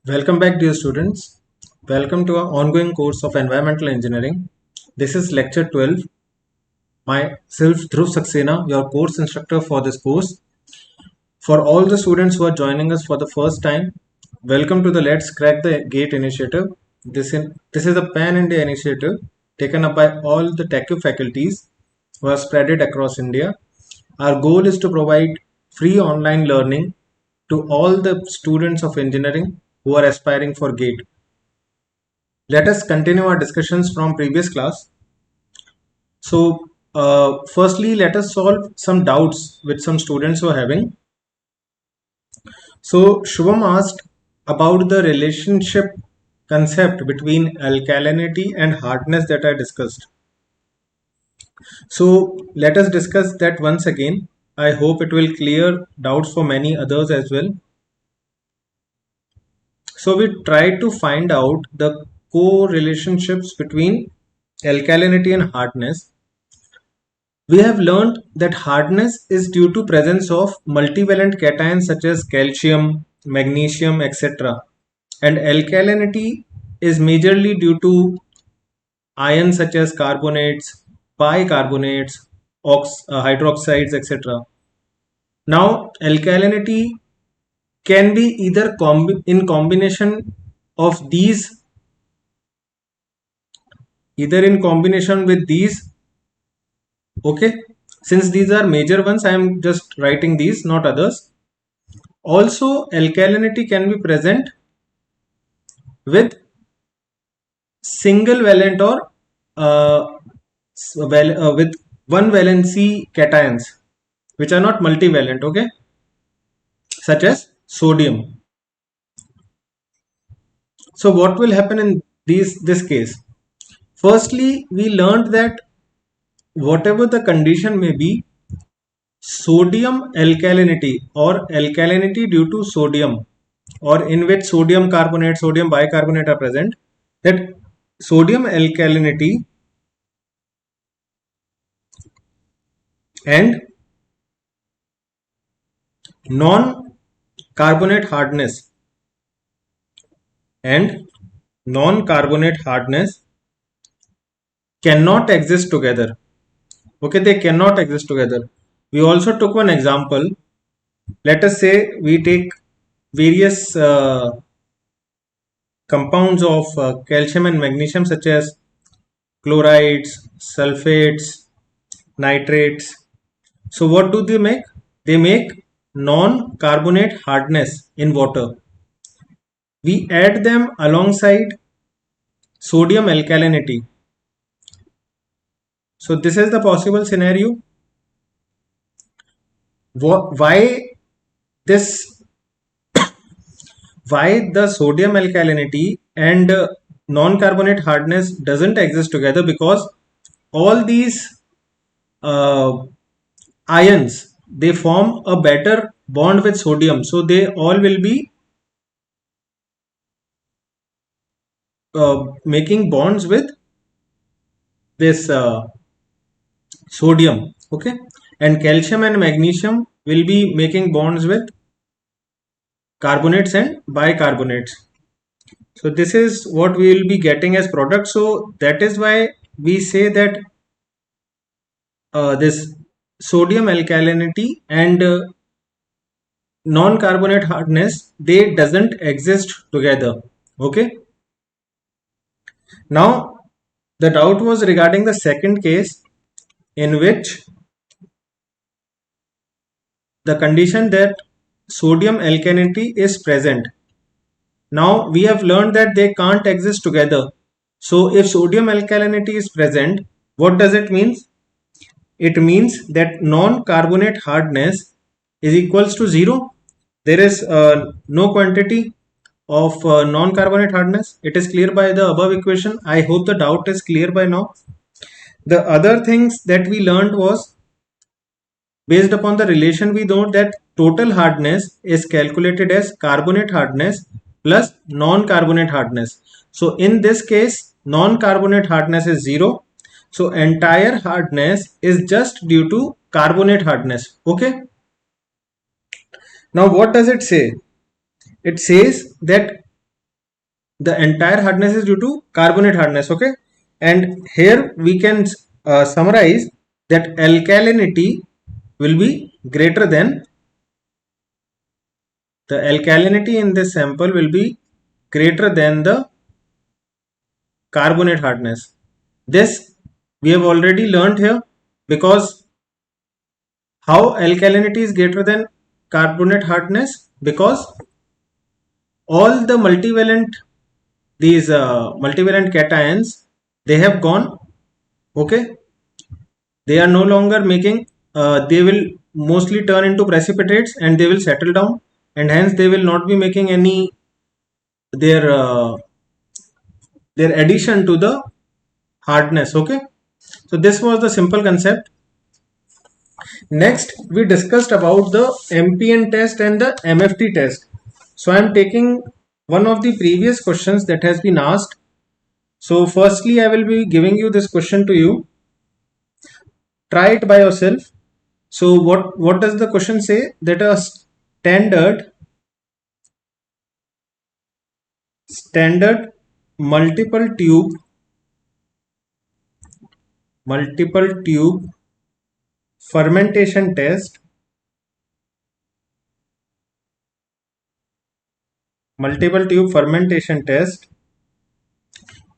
Welcome back, dear students. Welcome to our ongoing course of Environmental Engineering. This is lecture 12. Myself, Dhruv Saxena, your course instructor for this course. For all the students who are joining us for the first time, welcome to the Let's Crack the Gate initiative. This is a pan-India initiative taken up by all the TechU faculties who are spread it across India. Our goal is to provide free online learning to all the students of engineering who are aspiring for GATE. Let us continue our discussions from previous class. So, firstly, let us solve some doubts which some students were having. So, Shubham asked about the relationship concept between alkalinity and hardness that I discussed. So, let us discuss that once again. I hope it will clear doubts for many others as well. So, we tried to find out the co-relationships between alkalinity and hardness. We have learned that hardness is due to presence of multivalent cations such as calcium, magnesium, etc. And alkalinity is majorly due to ions such as carbonates, bicarbonates, hydroxides, etc. Now, alkalinity can be either in combination of these, either in combination with these. Okay, since these are major ones, I am just writing these, not others. Also, alkalinity can be present with single valent or with one valency cations, which are not multivalent, okay, such as sodium. So, what will happen in this case? Firstly, we learned that whatever the condition may be, sodium alkalinity or alkalinity due to sodium, or in which sodium carbonate, sodium bicarbonate are present, that sodium alkalinity and non-carbonate hardness cannot exist together. Okay, they cannot exist together. We also took one example. Let us say we take various compounds of calcium and magnesium such as chlorides, sulfates, nitrates. So what do they make? They make non-carbonate hardness in water. We add them alongside sodium alkalinity. So this is the possible scenario. Why this? Why the sodium alkalinity and non-carbonate hardness doesn't exist together? Because all these ions, they form a better bond with sodium, so they all will be making bonds with this sodium, okay, and calcium and magnesium will be making bonds with carbonates and bicarbonates. So this is what we will be getting as product. So that is why we say that this sodium alkalinity and non-carbonate hardness, they doesn't exist together. Okay, now the doubt was regarding the second case, in which the condition that sodium alkalinity is present. Now we have learned that they can't exist together. So if sodium alkalinity is present, what does it mean? It means that non-carbonate hardness is equals to 0. There is no quantity of non-carbonate hardness. It is clear by the above equation. I hope the doubt is clear by now. The other things that we learned was, based upon the relation, we know that total hardness is calculated as carbonate hardness plus non-carbonate hardness. So in this case, non-carbonate hardness is 0. So entire hardness is just due to carbonate hardness. Okay. Now what does it say? It says that the entire hardness is due to carbonate hardness. Okay, and here we can summarize that alkalinity will be greater than the alkalinity in this sample will be greater than the carbonate hardness. This we have already learned here, because how alkalinity is greater than carbonate hardness, because all the multivalent, these multivalent cations, they have gone. Okay, they are no longer making, they will mostly turn into precipitates and they will settle down, and hence they will not be making any their their addition to the hardness. Okay, so this was the simple concept. Next we discussed about the MPN test and the MFT test. So I am taking one of the previous questions that has been asked. So firstly I will be giving you this question to you. Try it by yourself. So what does the question say? That a standard multiple tube fermentation test multiple tube fermentation test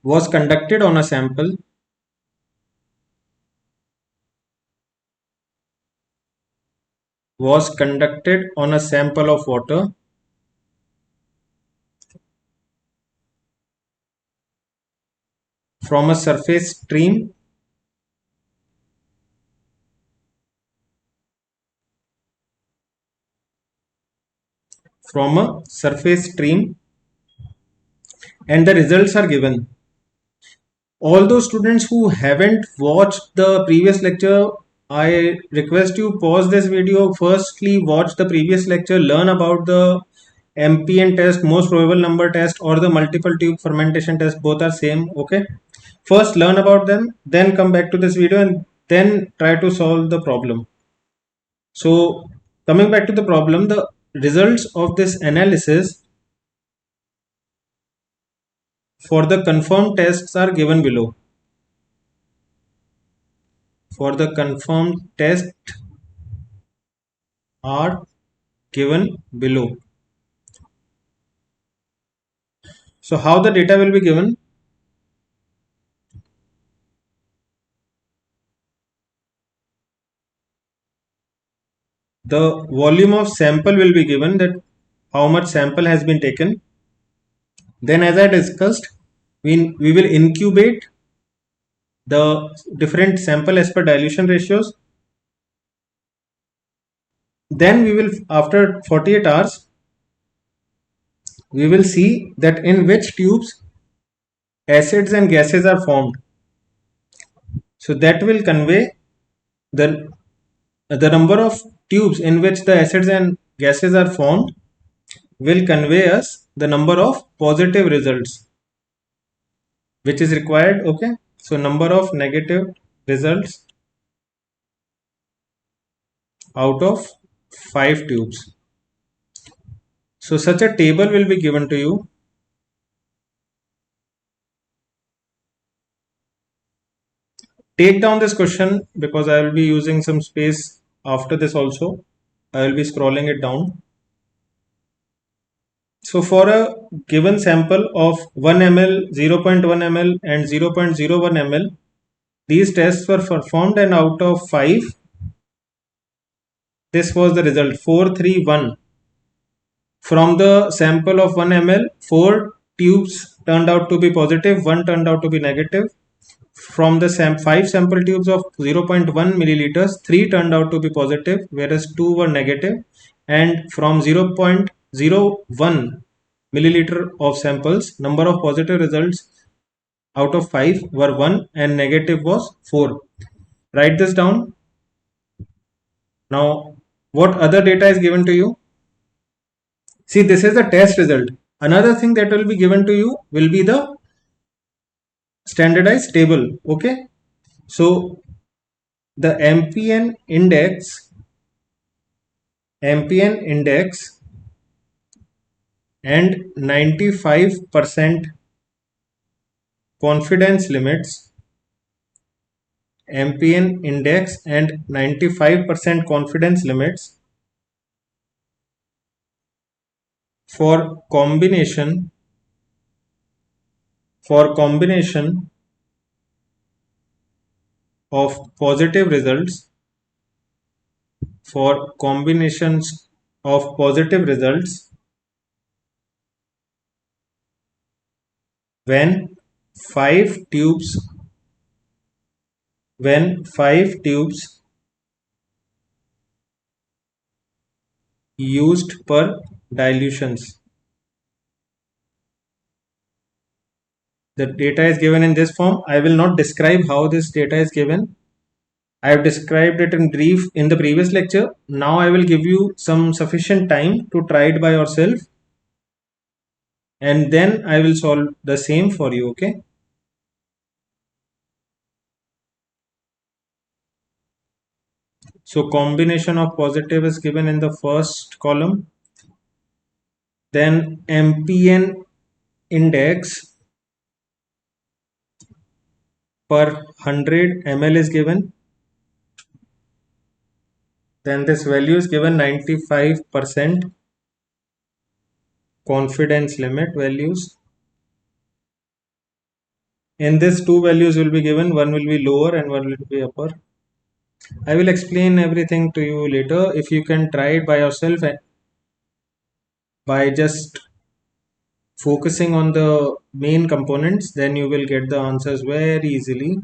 was conducted on a sample of water from a surface stream and the results are given. All those students who haven't watched the previous lecture, I request you pause this video. Firstly, watch the previous lecture, learn about the MPN test, most probable number test, or the multiple tube fermentation test. Both are same. Okay. First learn about them, then come back to this video and then try to solve the problem. So coming back to the problem, the results of this analysis for the confirmed tests are given below. For the confirmed test are given below. So how the data will be given? The volume of sample will be given, that how much sample has been taken. Then as I discussed, we will incubate the different sample as per dilution ratios. Then we will, after 48 hours, we will see that in which tubes acids and gases are formed. So that will convey the number of tubes in which the acids and gases are formed will convey us the number of positive results which is required. Okay, so number of negative results out of 5 tubes. So such a table will be given to you. Take down this question because I will be using some space after this also. I will be scrolling it down. So for a given sample of 1 ml, 0.1 ml and 0.01 ml, these tests were performed, and out of 5, this was the result 431. From the sample of 1 ml, 4 tubes turned out to be positive, 1 turned out to be negative. From the 5 sample tubes of 0.1 milliliters, 3 turned out to be positive, whereas 2 were negative. And from 0.01 milliliter of samples, number of positive results out of 5 were 1 and negative was 4. Write this down. Now, what other data is given to you? See, this is the test result. Another thing that will be given to you will be the standardized table. Okay, so the MPN index and 95% confidence limits, MPN index and 95% confidence limits for combination of positive results for combinations of positive results when five tubes used per dilutions. The data is given in this form. I will not describe how this data is given. I have described it in brief in the previous lecture. Now I will give you some sufficient time to try it by yourself, and then I will solve the same for you. Okay. So combination of positive is given in the first column. Then MPN index per 100 ml is given. Then this value is given 95% confidence limit values. In this, two values will be given, one will be lower and one will be upper. I will explain everything to you later. If you can try it by yourself by just focusing on the main components, then you will get the answers very easily.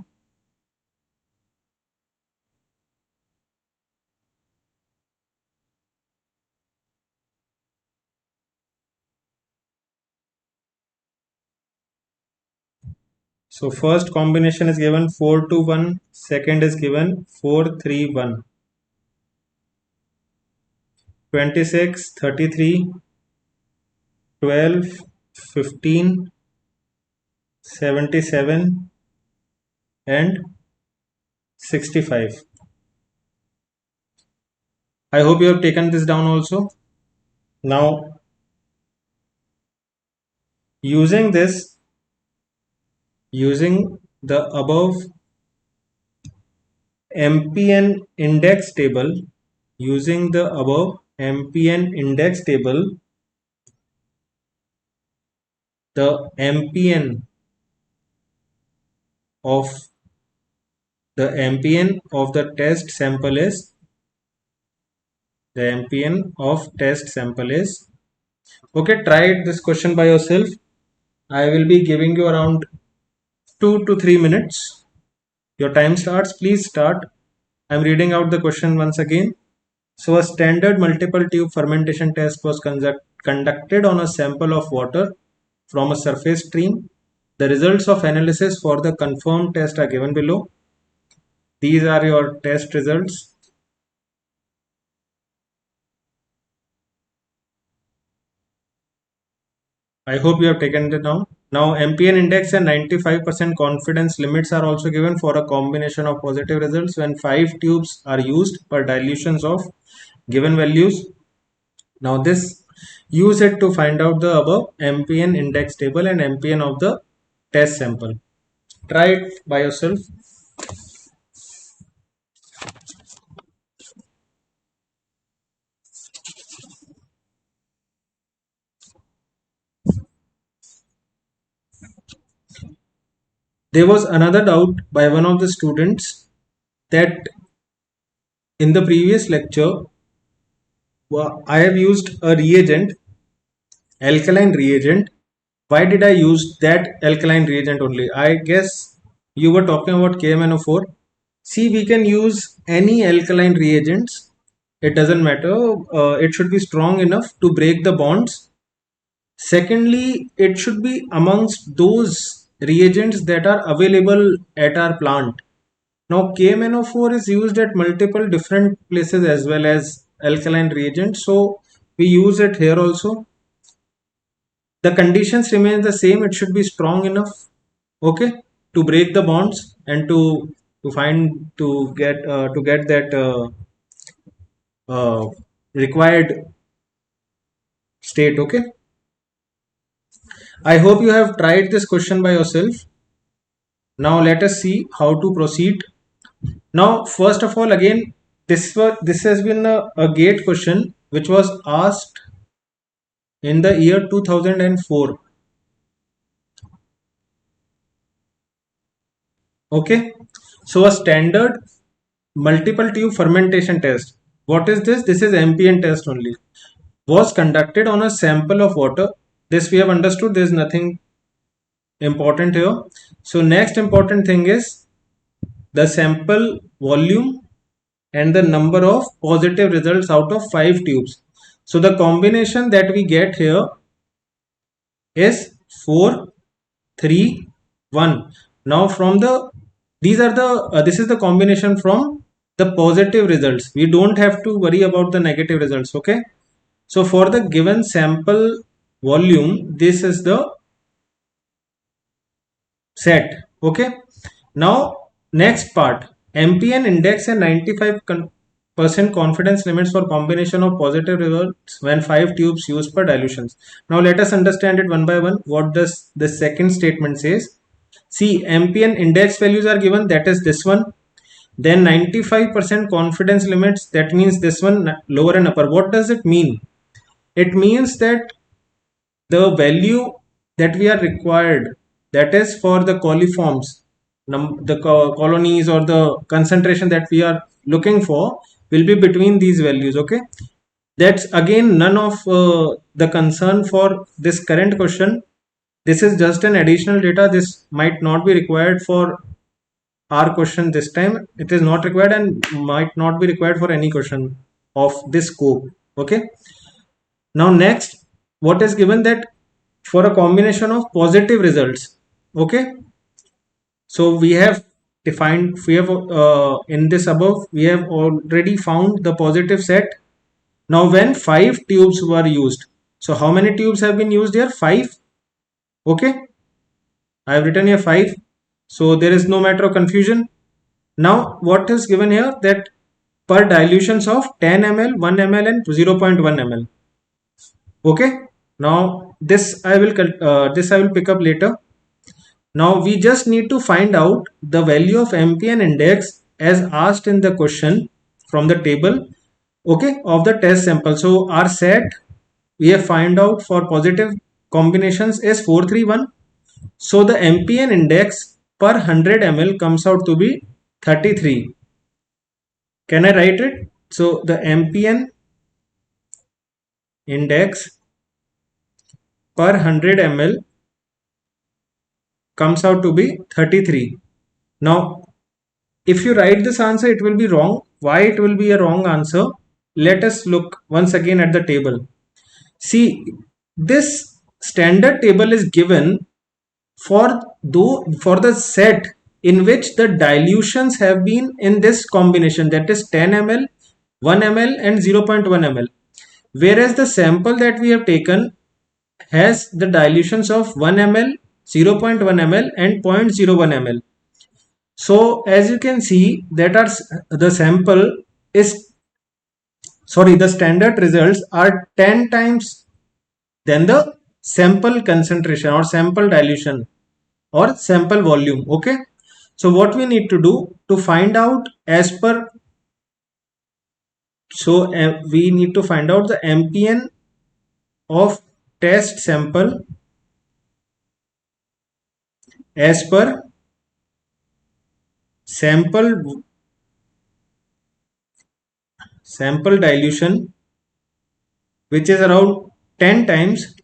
So first combination is given 4-1, second is given 4-3-1. 26, 33, 12, 15, 77 and 65. I hope you have taken this down also. Now using the above MPN index table, the MPN of the test sample is okay. Try this question by yourself. I will be giving you around 2 to 3 minutes. Your time starts. Please start. I'm reading out the question once again. So a standard multiple tube fermentation test was conducted on a sample of water from a surface stream. The results of analysis for the confirmed test are given below. These are your test results. I hope you have taken it down. Now MPN index and 95% confidence limits are also given for a combination of positive results when 5 tubes are used per dilutions of given values. Now this use it to find out the above MPN index table and MPN of the test sample. Try it by yourself. There was another doubt by one of the students that in the previous lecture I have used a reagent, alkaline reagent. Why did I use that alkaline reagent only? I guess you were talking about KMNO4. See, we can use any alkaline reagents. It doesn't matter. It should be strong enough to break the bonds. Secondly, it should be amongst those reagents that are available at our plant. Now, KMNO4 is used at multiple different places as well as alkaline reagents. So, we use it here also. The conditions remain the same. It should be strong enough, okay, to break the bonds and to get that required state, okay. I hope you have tried this question by yourself. Now let us see how to proceed. Now first of all, again, this has been a gate question which was asked in the year 2004. Okay, so a standard multiple tube fermentation test. What is this? This is MPN test only. Was conducted on a sample of water. This we have understood. There is nothing important here. So next important thing is the sample volume and the number of positive results out of 5 tubes. So the combination that we get here is 4, 3, 1. Now from the this is the combination from the positive results. We don't have to worry about the negative results. Okay. So for the given sample volume, this is the set. Okay. Now next part, MPN index and 95% confidence limits for combination of positive results when 5 tubes used per dilutions. Now let us understand it one by one. What does the second statement says? See, MPN index values are given, that is this one. Then 95% confidence limits, that means this one, lower and upper. What does it mean? It means that the value that we are required, that is for the coliforms, the colonies or the concentration that we are looking for, will be between these values. Okay, that's again none of the concern for this current question. This is just an additional data. This might not be required for our question this time. It is not required and might not be required for any question of this scope. Okay, now next, what is given that for a combination of positive results. Okay, so we have defined, we have in this above we have already found the positive set. Now when 5 tubes were used, so how many tubes have been used here? 5. Okay, I have written here 5, so there is no matter of confusion. Now what is given here, that per dilutions of 10 ml, 1 ml and 0.1 ml. Okay, now this I will pick up later. Now we just need to find out the value of MPN index as asked in the question from the table, okay, of the test sample. So our set we have find out for positive combinations is 431. So the MPN index per 100 ml comes out to be 33. Can I write it? So the MPN index per 100 ml comes out to be 33. Now if you write this answer, it will be wrong. Why it will be a wrong answer? Let us look once again at the table. See, this standard table is given for the set in which the dilutions have been in this combination, that is 10 ml, 1 ml and 0.1 ml. Whereas the sample that we have taken has the dilutions of 1 ml, 0.1 ml and 0.01 ml. So as you can see that the standard results are 10 times than the sample concentration or sample dilution or sample volume. Okay, so what we need to do to find out as per, so we need to find out the MPN of test sample as per sample dilution, which is around 10 times.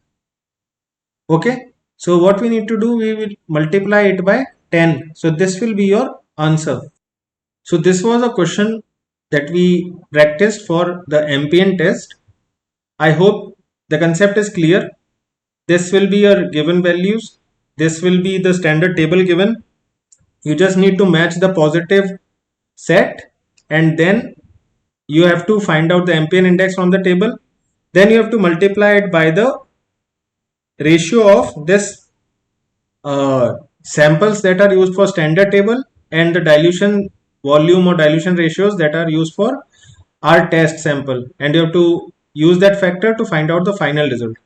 Okay, so what we need to do, we will multiply it by 10. So this will be your answer. So this was a question that we practiced for the MPN test. I hope the concept is clear. This will be your given values. This will be the standard table given. You just need to match the positive set and then you have to find out the MPN index from the table. Then you have to multiply it by the ratio of this samples that are used for standard table and the dilution volume or dilution ratios that are used for our test sample, and you have to use that factor to find out the final result.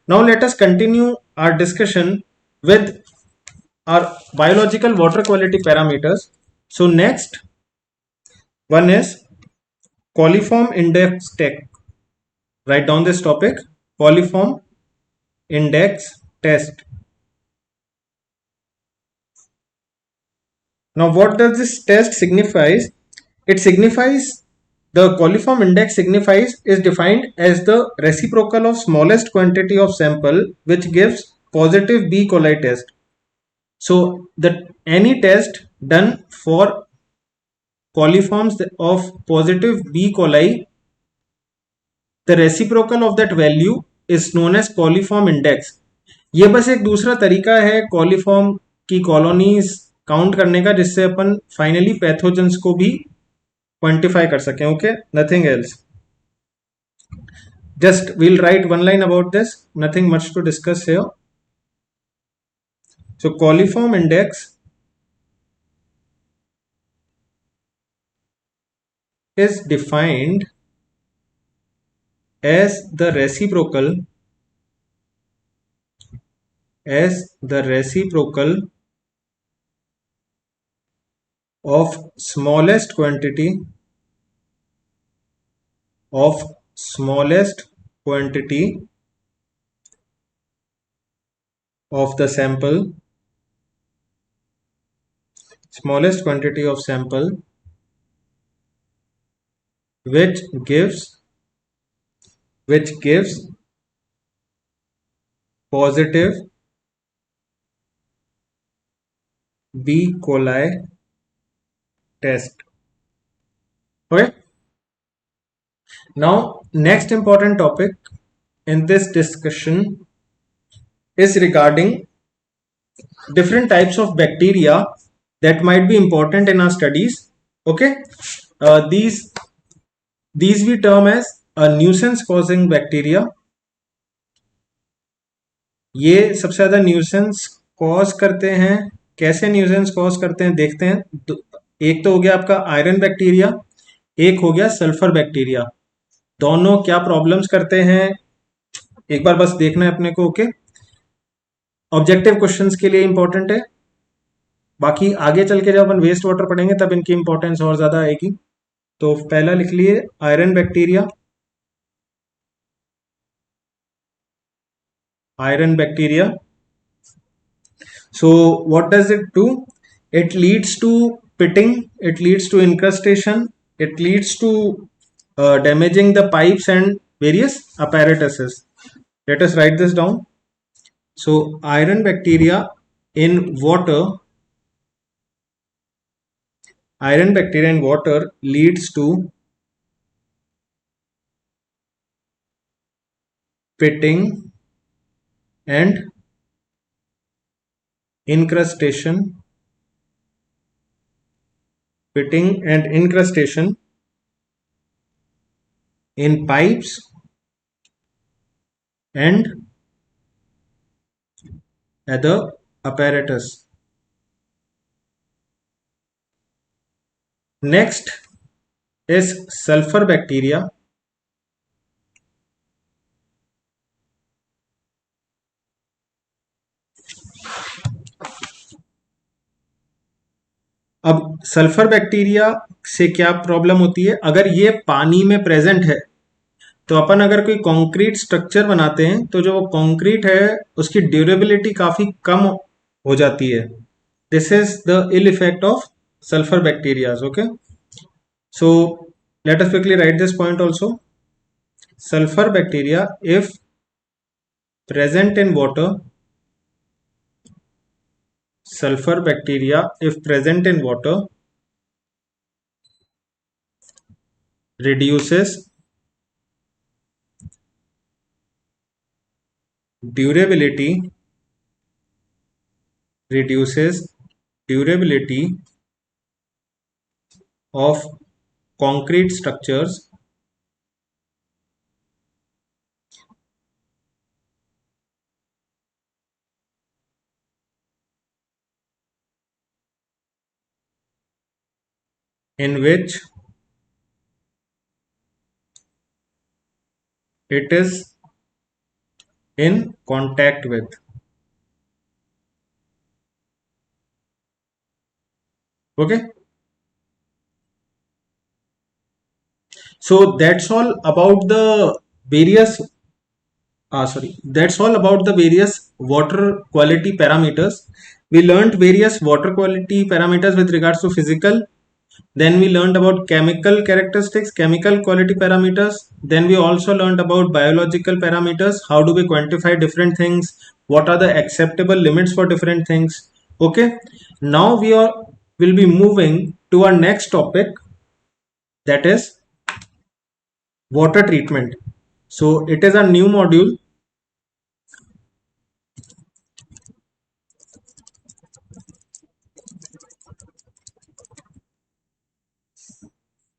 Now let us continue our discussion with our biological water quality parameters. So next one is coliform index test. Write down this topic, coliform index test. Now what does this test signifies? It signifies the coliform index signifies is defined as the reciprocal of smallest quantity of sample which gives positive B. coli test. So that any test done for coliforms of positive B. coli, the reciprocal of that value is known as coliform index. ये बस एक दूसरा तरीका है coliform की colonies count करने का जिससे अपन फाइनली पैथोजेंस को भी क्वांटिफाई कर सकें. Okay, nothing else. Just we'll write one line about this. Nothing much to discuss here. So coliform index is defined as the reciprocal of smallest quantity of the sample, smallest quantity of sample which gives positive B. coli test. Okay. Now, next important topic in this discussion is regarding different types of bacteria that might be important in our studies. Okay, these we term as a nuisance causing bacteria. ये सबसे ज्यादा nuisance cause करते हैं. कैसे nuisance cause करते हैं देखते हैं. एक तो हो गया आपका आयरन बैक्टीरिया, एक हो गया सल्फर बैक्टीरिया. दोनों क्या प्रॉब्लम्स करते हैं एक बार बस देखना है अपने को. ओके, ऑब्जेक्टिव क्वेश्चंस के लिए इंपॉर्टेंट है. बाकी आगे चल के जब अपन वेस्ट वाटर पढ़ेंगे तब इनकी इंपॉर्टेंस और ज्यादा आएगी. तो पहला लिख लिए iron bacteria. Iron bacteria. So what does it do? It leads to pitting, it leads to incrustation, it leads to damaging the pipes and various apparatuses. Let us write this down. So iron bacteria in water, leads to pitting and incrustation, in pipes and other apparatus. Next is sulfur bacteria. अब sulphur bacteria से क्या problem होती है? अगर ये पानी में present है तो अपन अगर कोई कंक्रीट स्ट्रक्चर बनाते हैं तो जो वो कंक्रीट है उसकी ड्यूरेबिलिटी काफी कम हो जाती है. This is the ill effect of sulphur bacteria. Okay, so let us quickly write this point also. Sulphur bacteria if present in water, reduces durability of concrete structures in which it is in contact with. Okay, so that's all about the various that's all about the various water quality parameters. We learned various water quality parameters with regards to physical. Then we learned about chemical characteristics, chemical quality parameters. Then we also learned about biological parameters. How do we quantify different things? What are the acceptable limits for different things? Okay. Now will be moving to our next topic, that is water treatment. So it is a new module.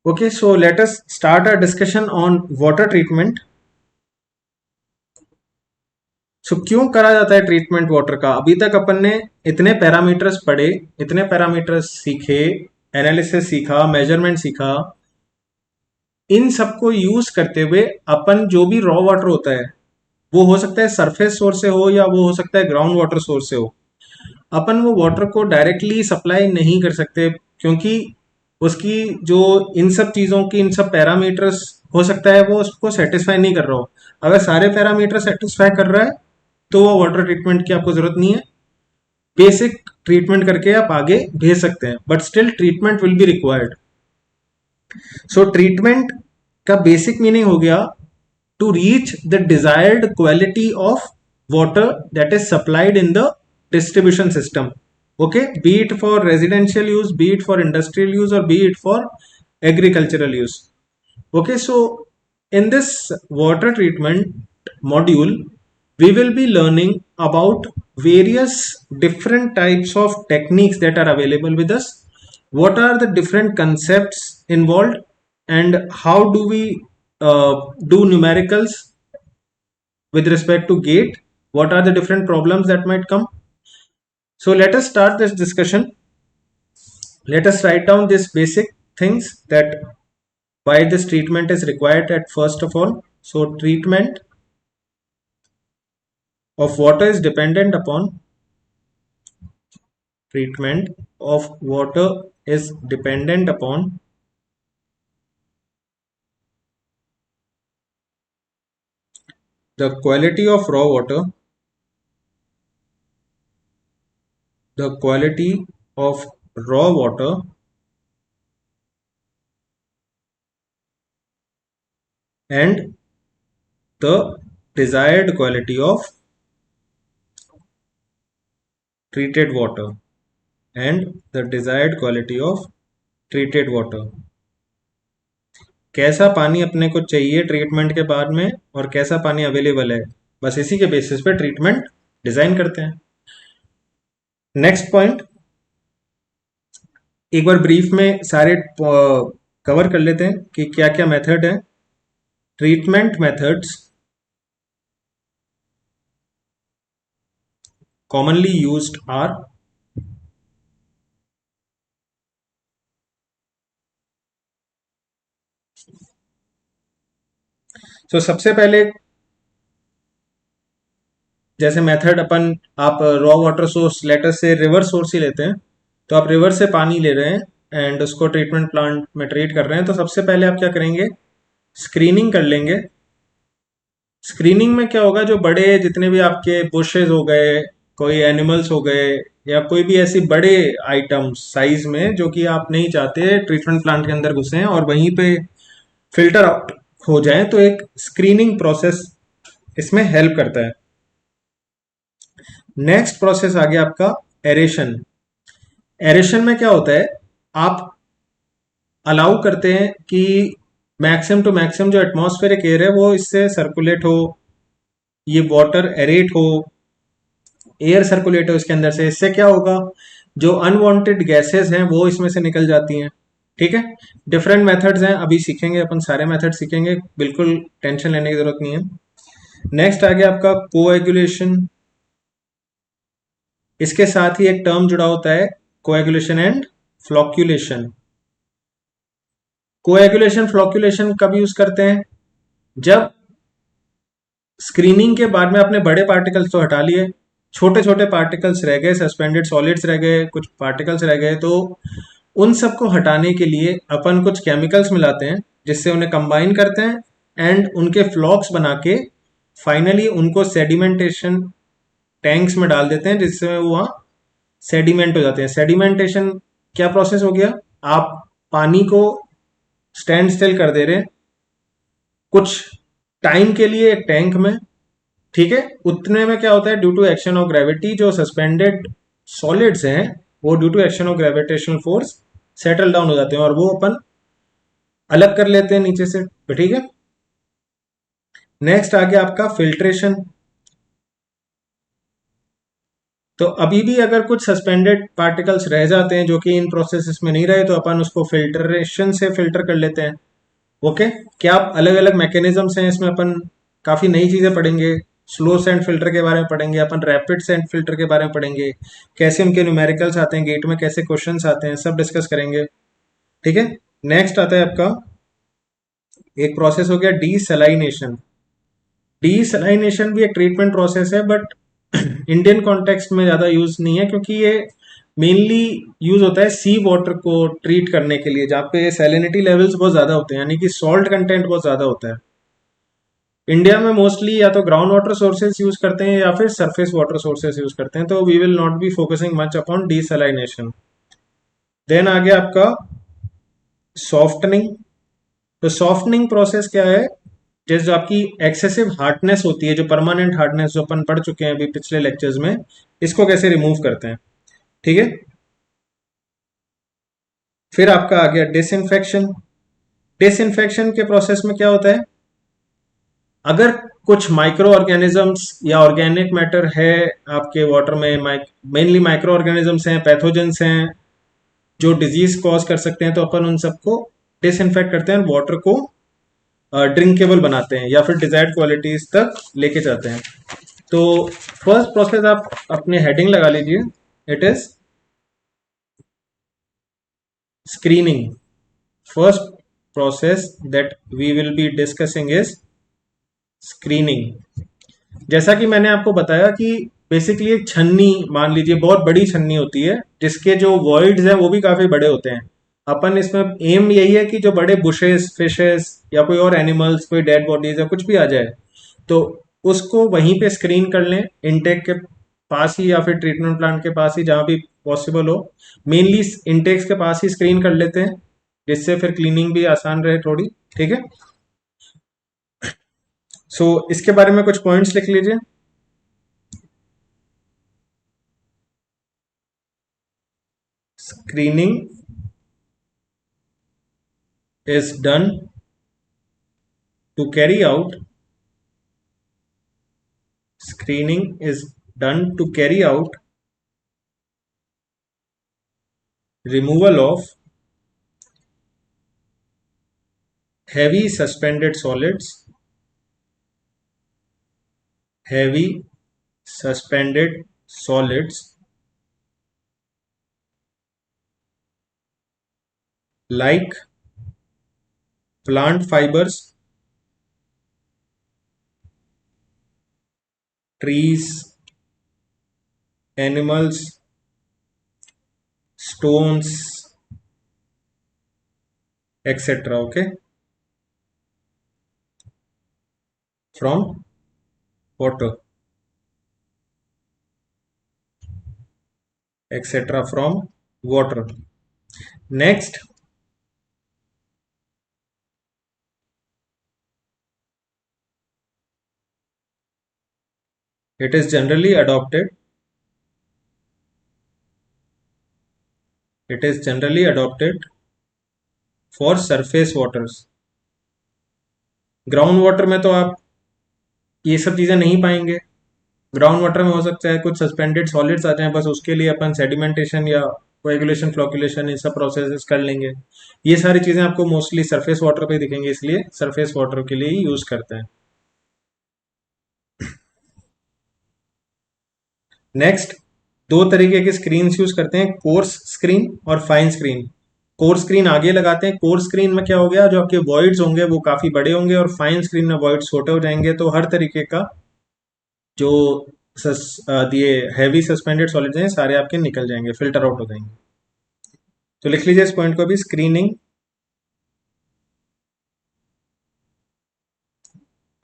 Okay, so let us start our discussion on water treatment. सो क्यों करा जाता है treatment water का? अभी तक अपन ने इतने parameters पढ़े, इतने पैरामीटर्स सीखे, एनालिसिस सीखा, मेजरमेंट सीखा। इन सबको यूज करते हुए अपन जो भी रॉ वाटर होता है, वो हो सकता है सरफेस सोर्स से हो या वो हो सकता है ग्राउंड वाटर सोर्स से हो, अपन वो वाटर को डायरेक्टली सप्लाई नहीं कर सकते, क्योंकि उसकी जो इन सब चीज़ों की, इन सब पैरामीटर्स, हो सकता है वो उसको सेटिस्फाई नहीं कर रहा हो। अगर सारे पैरामीटर सेटिस्फाई कर रहा है तो वो वाटर ट्रीटमेंट की आपको जरूरत नहीं है, बेसिक ट्रीटमेंट करके आप आगे भेज सकते हैं, but still treatment will be required. So treatment का बेसिक मीनिंग हो गया to reach the desired quality of water that is supplied in the distribution system. Okay, be it for residential use, be it for industrial use, or be it for agricultural use. Okay, so in this water treatment module we will be learning about various different types of techniques that are available with us, what are the different concepts involved, and how do we do numericals with respect to gate, what are the different problems that might come. So let us start this discussion. Let us write down these basic things, that why this treatment is required at first of all. So treatment of water is dependent upon treatment of water is dependent upon the quality of raw water, the quality of raw water and the desired quality of treated water, and the desired quality of treated water. कैसा पानी अपने को चाहिए treatment के बाद में और कैसा पानी अवेलेबल है, बस इसी के बेसिस पे ट्रीटमेंट डिजाइन करते हैं। नेक्स्ट पॉइंट एक बार ब्रीफ में सारे कवर कर लेते हैं कि क्या क्या मेथड है। Treatment methods commonly used are सबसे पहले जैसे मेथड अपन, आप रॉ वाटर सोर्स लेटर से रिवर सोर्स ही लेते हैं, तो आप रिवर से पानी ले रहे हैं एंड उसको ट्रीटमेंट प्लांट में ट्रीट कर रहे हैं, तो सबसे पहले आप क्या करेंगे, स्क्रीनिंग कर लेंगे। स्क्रीनिंग में क्या होगा, जो बड़े जितने भी आपके बुशेज हो गए, कोई एनिमल्स हो गए, या कोई भी ऐसी बड़े आइटम्स साइज में जो कि आप नहीं चाहते ट्रीटमेंट प्लांट के अंदर घुसे और वहीं पे फिल्टर आउट हो जाए, तो एक स्क्रीनिंग प्रोसेस इसमें हेल्प करता है। नेक्स्ट प्रोसेस आ गया आपका एरेशन। एरेशन में क्या होता है, आप अलाउ करते हैं कि मैक्सिमम टू मैक्सिमम जो एटमॉस्फेरिक एयर है वो इससे सर्कुलेट हो, ये वाटर एरेट हो, एयर सर्कुलेट हो इसके अंदर से। इससे क्या होगा, जो अनवांटेड गैसेस हैं वो इसमें से निकल जाती हैं। ठीक है, डिफरेंट मेथड्स हैं, अभी सीखेंगे अपन, सारे मेथड सीखेंगे, बिल्कुल टेंशन लेने की जरूरत नहीं है। नेक्स्ट आ गया आपका कोएगुलेशन। इसके साथ ही एक टर्म जुड़ा होता है, coagulation and flocculation. Coagulation flocculation कब यूज करते हैं, जब स्क्रीनिंग के बाद में आपने बड़े पार्टिकल्स तो हटा लिए, छोटे छोटे पार्टिकल्स रह गए, सस्पेंडेड सॉलिड्स रह गए, कुछ पार्टिकल्स रह गए, तो उन सबको हटाने के लिए अपन कुछ केमिकल्स मिलाते हैं जिससे उन्हें कंबाइन करते हैं एंड उनके फ्लॉक्स बना के फाइनली उनको सेडिमेंटेशन टैंक्स में डाल देते हैं जिससे वो वहाँ सेडिमेंट हो जाते हैं। सेडिमेंटेशन क्या प्रोसेस हो गया? आप पानी को स्टैंड स्टिल कर दे रहे हैं कुछ टाइम के लिए एक टैंक में, ठीक है। उतने में क्या होता है, due to action of gravity जो सस्पेंडेड सॉलिड्स हैं वो due to action of gravitational force settle down हो जाते हैं और वो अपन अलग कर लेते हैं नीचे से, ठीक है। नेक्स्ट आ गया आपका फिल्ट्रेशन। तो अभी भी अगर कुछ सस्पेंडेड पार्टिकल्स रह जाते हैं जो कि इन प्रोसेसेस में नहीं रहे तो अपन उसको फिल्ट्रेशन से फिल्टर कर लेते हैं। ओके, क्या आप अलग अलग मैकेनिज्म्स हैं इसमें, अपन काफ़ी नई चीज़ें पढ़ेंगे। स्लो सैंड फिल्टर के बारे में पढ़ेंगे, अपन रैपिड सैंड फिल्टर के बारे में पढ़ेंगे, कैसे उनके न्यूमेरिकल्स आते हैं, गेट में कैसे क्वेश्चंस आते हैं, सब डिस्कस करेंगे, ठीक है। नेक्स्ट आता है आपका एक प्रोसेस हो गया डीसलाइनेशन। डीसलाइनेशन भी एक ट्रीटमेंट प्रोसेस है बट इंडियन कॉन्टेक्स्ट में ज़्यादा यूज नहीं है क्योंकि ये मेनली यूज होता है सी वाटर को ट्रीट करने के लिए जहाँ पे सैलिनिटी लेवल्स बहुत ज़्यादा होते हैं, यानी कि सॉल्ट कंटेंट बहुत ज़्यादा होता है। इंडिया में मोस्टली या तो ग्राउंड वाटर सोर्सेज यूज करते हैं या फिर सरफेस वाटर सोर्सेज यूज करते हैं, तो we will not be focusing much upon desalination. Then आ गया आपका सॉफ्टनिंग। तो सॉफ्टनिंग प्रोसेस क्या है, जैसे जो आपकी एक्सेसिव हार्डनेस होती है, जो परमानेंट हार्डनेस जो अपन पढ़ चुके हैं अभी पिछले लेक्चर्स में, इसको कैसे रिमूव करते हैं, ठीक है। फिर आपका आ गया डिसइंफेक्शन। डिसइंफेक्शन के प्रोसेस में क्या होता है, अगर कुछ माइक्रो ऑर्गेनिजम्स या ऑर्गेनिक मैटर है आपके वाटर में, मेनली माइक्रो ऑर्गेनिजम्स हैं, पैथोजेंस हैं जो डिजीज कॉज कर सकते हैं, तो अपन उन सबको डिसइंफेक्ट करते हैं, वाटर को ड्रिंकेबल बनाते हैं या फिर डिजायर्ड क्वालिटीज तक लेके जाते हैं। तो फर्स्ट प्रोसेस आप अपने हेडिंग लगा लीजिए, it is screening. First process that we will be discussing is screening. जैसा कि मैंने आपको बताया कि बेसिकली एक छन्नी मान लीजिए, बहुत बड़ी छन्नी होती है जिसके जो वॉइड्स हैं वो भी काफी बड़े होते हैं। अपन इसमें एम यही है कि जो बड़े बुशेस, फिशेस या कोई और एनिमल्स, कोई डेड बॉडीज या कुछ भी आ जाए तो उसको वहीं पे स्क्रीन कर लें, इनटेक के पास ही या फिर ट्रीटमेंट प्लांट के पास ही जहाँ भी पॉसिबल हो। मेनली इनटेक्स के पास ही स्क्रीन कर लेते हैं जिससे फिर क्लीनिंग भी आसान रहे थोड़ी, ठीक है। सो इसके बारे में कुछ पॉइंट्स लिख लीजिए। Screening is done to carry out screening is done to carry out removal of heavy suspended solids, heavy suspended solids like plant fibers, trees, animals, stones, etc. Okay, from water, etc. from water. Next, it is generally adopted. It is generally adopted for surface waters. Ground water में तो आप ये सब चीज़ें नहीं पाएंगे। Ground water में हो सकता है कुछ सस्पेंडेड सॉलिड्स आ जाएं, बस उसके लिए अपन सेडिमेंटेशन या कोएगुलेशन, फ्लोकुलेशन, इन सब प्रोसेसेस कर लेंगे। ये सारी चीज़ें आपको मोस्टली सरफेस वाटर पे दिखेंगे, इसलिए सरफेस वाटर के लिए ही यूज़ करते हैं। नेक्स्ट, दो तरीके के स्क्रीन यूज़ करते हैं, कोर्स स्क्रीन और फाइन स्क्रीन। कोर स्क्रीन आगे लगाते हैं। कोर स्क्रीन में क्या हो गया, जो आपके वॉइड्स होंगे वो काफी बड़े होंगे और फाइन स्क्रीन में वॉइड्स छोटे हो जाएंगे, तो हर तरीके का जो ये हैवी सस्पेंडेड सॉलिड्स हैं सारे आपके निकल जाएंगे, फिल्टर आउट हो जाएंगे। तो लिख लीजिए इस पॉइंट को भी, screening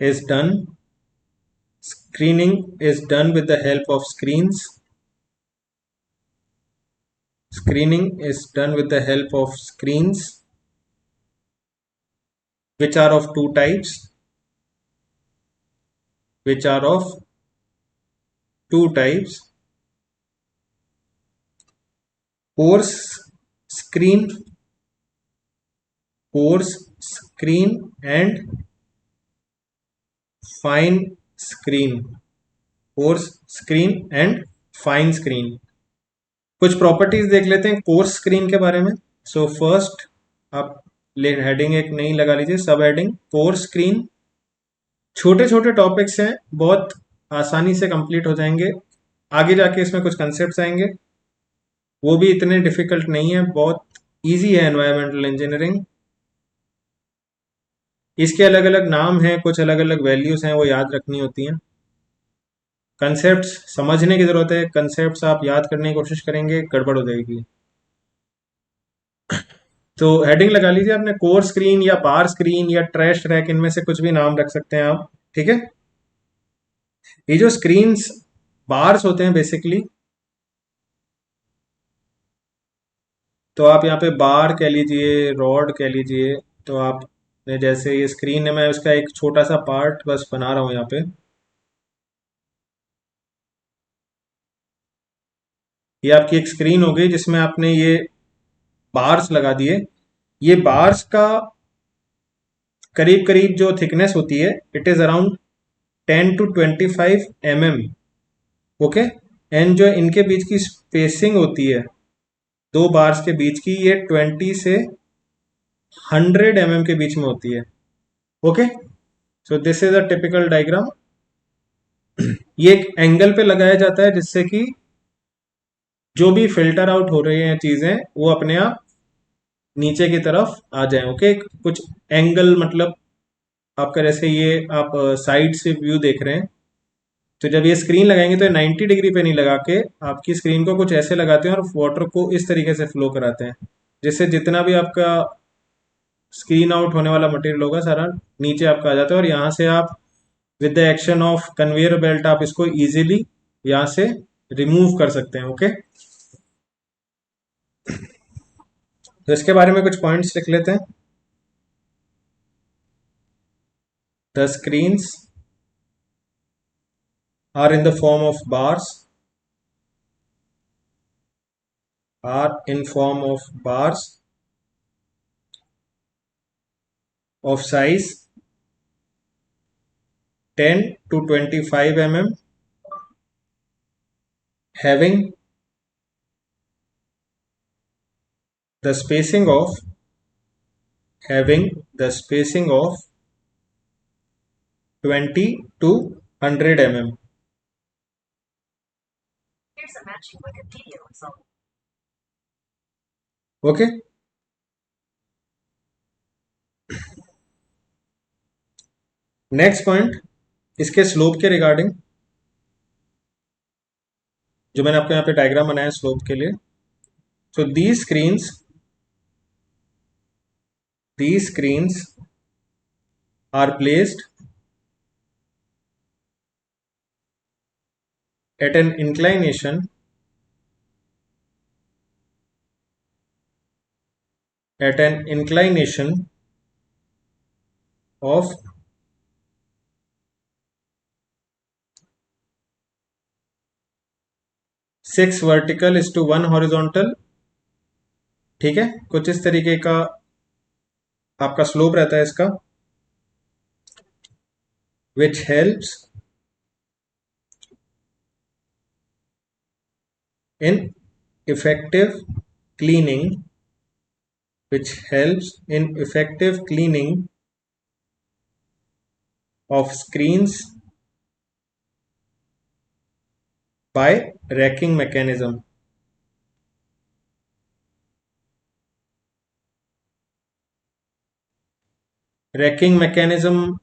is done screening is done with the help of screening is done with the help of screens, which are of two types, which are of two types: coarse screen, coarse screen and fine screen, coarse screen and fine screen. कुछ properties देख लेते हैं course screen के बारे में। So first आप heading एक नई लगा लीजिए, सब हेडिंग कोर्स स्क्रीन। छोटे छोटे टॉपिक्स हैं, बहुत आसानी से कंप्लीट हो जाएंगे। आगे जाके इसमें कुछ कंसेप्ट्स आएंगे, वो भी इतने डिफिकल्ट नहीं है, बहुत इजी है एनवायरमेंटल इंजीनियरिंग। इसके अलग अलग नाम हैं, कुछ अलग अलग वैल्यूज हैं, वो याद रखनी होती हैं। कंसेप्ट्स समझने की जरूरत है, कंसेप्ट्स आप याद करने की कोशिश करेंगे गड़बड़ हो जाएगी। तो हेडिंग लगा लीजिए आपने, कोर स्क्रीन या बार स्क्रीन या ट्रैश रैक, इनमें से कुछ भी नाम रख सकते हैं आप, ठीक है। ये जो स्क्रीन्स बार्स होते हैं बेसिकली, तो आप यहाँ पे बार कह लीजिए, रॉड कह लीजिए। तो आपने जैसे ये स्क्रीन है, मैं उसका एक छोटा सा पार्ट बस बना रहा हूँ यहाँ पे। ये आपकी एक स्क्रीन हो गई जिसमें आपने ये बार्स लगा दिए। ये बार्स का करीब करीब जो थिकनेस होती है, it is around 10 to 25 mm, okay. And जो इनके बीच की स्पेसिंग होती है दो बार्स के बीच की, ये 20 से 100 mm के बीच में होती है, okay. So this is a typical diagram. ये एक एंगल पे लगाया जाता है जिससे कि जो भी फिल्टर आउट हो रही हैं चीजें वो अपने आप नीचे की तरफ आ जाए, ओके। कुछ एंगल मतलब आपका जैसे ये आप साइड से व्यू देख रहे हैं, तो जब ये स्क्रीन लगाएंगे तो 90 डिग्री पे नहीं लगा के आपकी स्क्रीन को कुछ ऐसे लगाते हैं और वाटर को इस तरीके से फ्लो कराते हैं, जिससे जितना भी आपका स्क्रीन आउट होने वाला मटेरियल होगा सारा नीचे आपका आ जाता है, और यहाँ से आप with the action of conveyor belt आप इसको इजीली यहाँ से रिमूव कर सकते हैं, ओके। तो इसके बारे में कुछ पॉइंट्स लिख लेते हैं। The screens are in the form of bars, are in form of bars of size 10 to 25 mm, having the spacing of having the spacing of 20 to 100 mm. Okay. Next point, इसके slope के regarding, जो मैंने आपको यहाँ पे diagram बनाया slope के लिए। सो these screens are placed at an inclination of 6 vertical is to 1 horizontal, ठीक है। कुछ इस तरीके का आपका स्लोप रहता है इसका, which helps in effective cleaning, which helps in effective cleaning of screens by racking mechanism. Ranking mechanism,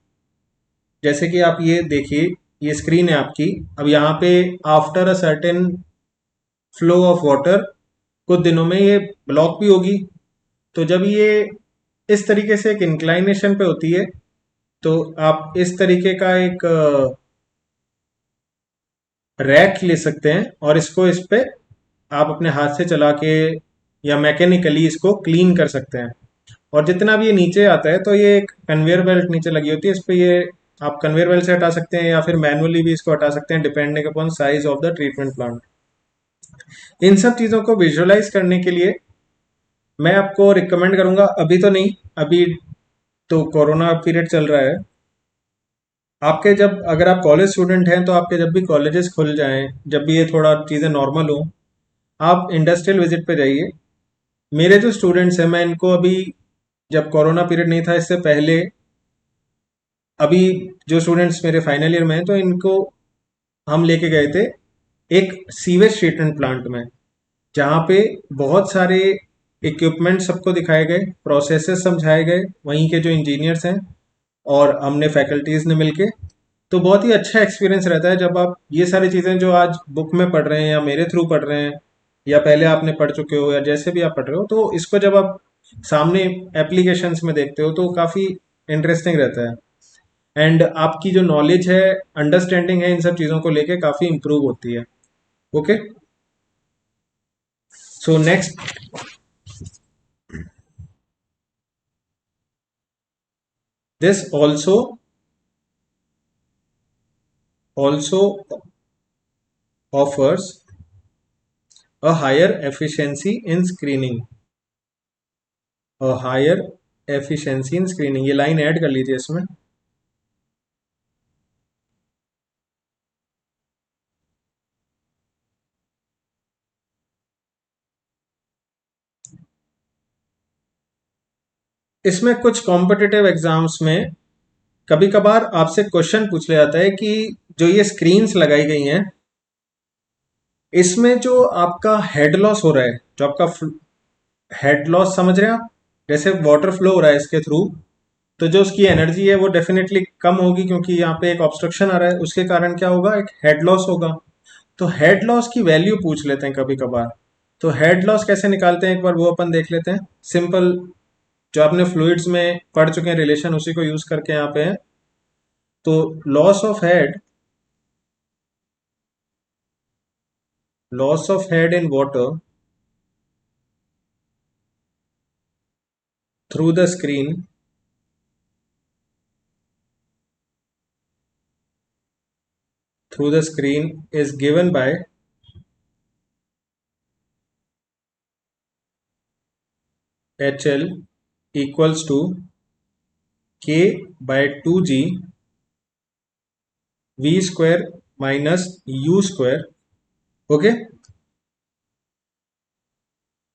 जैसे कि आप ये देखिए, ये स्क्रीन है आपकी। अब यहाँ पे after a certain flow of water, कुछ दिनों में ये ब्लॉक भी होगी। तो जब ये इस तरीके से एक इंक्लाइनेशन पे होती है, तो आप इस तरीके का एक रैक ले सकते हैं और इसको इस पे आप अपने हाथ से चला के या मैकेनिकली इसको क्लीन कर सकते हैं। और जितना भी ये नीचे आता है, तो ये एक कन्वेयर बेल्ट नीचे लगी होती है, इस पे ये आप कन्वेयर बेल्ट से हटा सकते हैं या फिर मैनुअली भी इसको हटा सकते हैं, depending upon size of the treatment plant. इन सब चीज़ों को विजुअलाइज करने के लिए मैं आपको रिकमेंड करूंगा, अभी तो नहीं, अभी तो कोरोना पीरियड चल रहा है। आपके जब, अगर आप कॉलेज स्टूडेंट हैं, तो आपके जब भी कॉलेजेस खुल जाएं, जब भी ये थोड़ा चीज़ें नॉर्मल हो, आप इंडस्ट्रियल विजिट पे जाइए। मेरे जो स्टूडेंट्स हैं, मैं इनको अभी, जब कोरोना पीरियड नहीं था इससे पहले, अभी जो स्टूडेंट्स मेरे फाइनल ईयर में हैं, तो इनको हम लेके गए थे एक सीवेज ट्रीटमेंट प्लांट में, जहाँ पे बहुत सारे इक्विपमेंट सबको दिखाए गए, प्रोसेसेस समझाए गए वहीं के जो इंजीनियर्स हैं और हमने फैकल्टीज ने मिलके। तो बहुत ही अच्छा एक्सपीरियंस रहता है जब आप ये सारी चीज़ें जो आज बुक में पढ़ रहे हैं या मेरे थ्रू पढ़ रहे हैं या पहले आपने पढ़ चुके हो या जैसे भी आप पढ़ रहे हो, तो इसको जब आप सामने एप्लीकेशंस में देखते हो तो काफ़ी इंटरेस्टिंग रहता है। एंड आपकी जो नॉलेज है, अंडरस्टैंडिंग है इन सब चीज़ों को लेके, काफ़ी इंप्रूव होती है। Okay, so next, this also offers a higher efficiency in screening, a higher efficiency in screening, ये लाइन ऐड कर लीजिए इसमें। इसमें कुछ कॉम्पिटिटिव एग्जाम्स में कभी कभार आपसे क्वेश्चन पूछ लिया जाता है कि जो ये स्क्रीन्स लगाई गई हैं, इसमें जो आपका हेड लॉस हो रहा है, जो आपका हेड लॉस समझ रहे हैं आप, जैसे वाटर फ्लो हो रहा है इसके थ्रू, तो जो उसकी एनर्जी है वो डेफिनेटली कम होगी, क्योंकि यहाँ पे एक ऑब्स्ट्रक्शन आ रहा है, उसके कारण क्या होगा, एक हेड लॉस होगा। तो हेड लॉस की वैल्यू पूछ लेते हैं कभी कभार। तो हेड लॉस कैसे निकालते हैं, एक बार वो अपन देख लेते हैं। सिंपल, जो आपने फ्लूइड्स में पढ़ चुके हैं रिलेशन, उसी को यूज करके यहाँ पे है। तो loss of head in water through the screen is given by HL equals to K by 2G V square minus U square। Okay,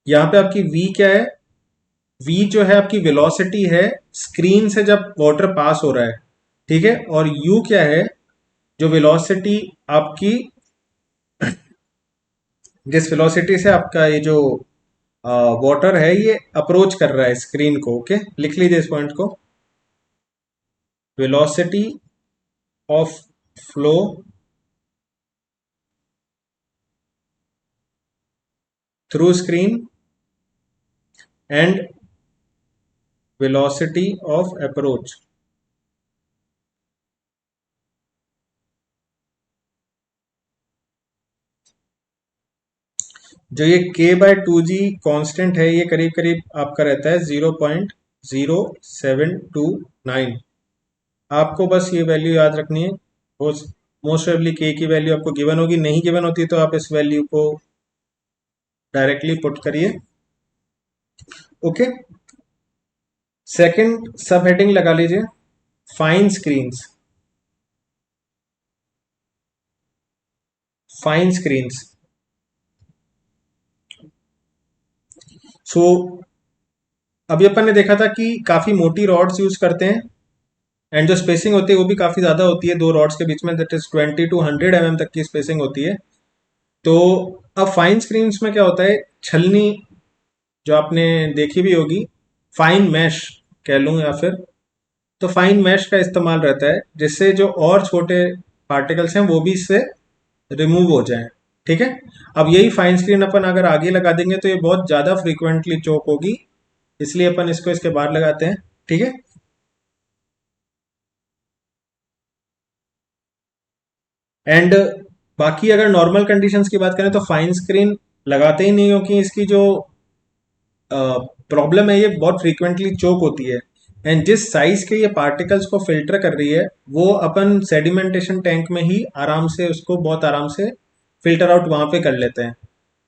यहाँ पे आपकी V क्या है, V जो है आपकी वेलोसिटी है स्क्रीन से जब वाटर पास हो रहा है, ठीक है। और U क्या है, जो वेलोसिटी आपकी, जिस वेलोसिटी से आपका ये जो वाटर है ये अप्रोच कर रहा है स्क्रीन को। ओके, लिख लीजिए इस पॉइंट को, velocity of flow through screen and velocity of approach. जो ये k बाय 2g कॉन्स्टेंट है, ये करीब करीब आपका रहता है 0.0729। आपको बस ये वैल्यू याद रखनी है। मोस्ट प्रोबेबली k की वैल्यू आपको गिवन होगी, नहीं गिवन होती तो आप इस वैल्यू को डायरेक्टली पुट करिए। ओके, सेकंड सब हेडिंग लगा लीजिए, फाइन स्क्रीन्स। फाइन स्क्रीन्स, सो अभी अपन ने देखा था कि काफी मोटी रॉड्स यूज करते हैं, एंड जो स्पेसिंग होती है वो भी काफी ज्यादा होती है दो रॉड्स के बीच में, दैट इज 20 to 100 mm तक की स्पेसिंग होती है। तो अब फाइन स्क्रीन्स में क्या होता है, छलनी जो आपने देखी भी होगी, फाइन मैश कह लूं या फिर, तो फाइन मैश का इस्तेमाल रहता है जिससे जो और छोटे पार्टिकल्स हैं वो भी इससे रिमूव हो जाएं। ठीक है। अब यही फाइन स्क्रीन अपन अगर आगे लगा देंगे तो ये बहुत ज़्यादा फ्रीक्वेंटली चोक होगी, इसलिए अपन इसको इसके बाद लगाते हैं। ठीक है। एंड बाकी अगर नॉर्मल कंडीशंस की बात करें तो फाइन स्क्रीन लगाते ही नहीं, क्योंकि इसकी जो प्रॉब्लम है ये बहुत फ्रीक्वेंटली चोक होती है। एंड जिस साइज के ये पार्टिकल्स को फिल्टर कर रही है वो अपन सेडिमेंटेशन टैंक में ही आराम से उसको बहुत आराम से फिल्टर आउट वहां पे कर लेते हैं।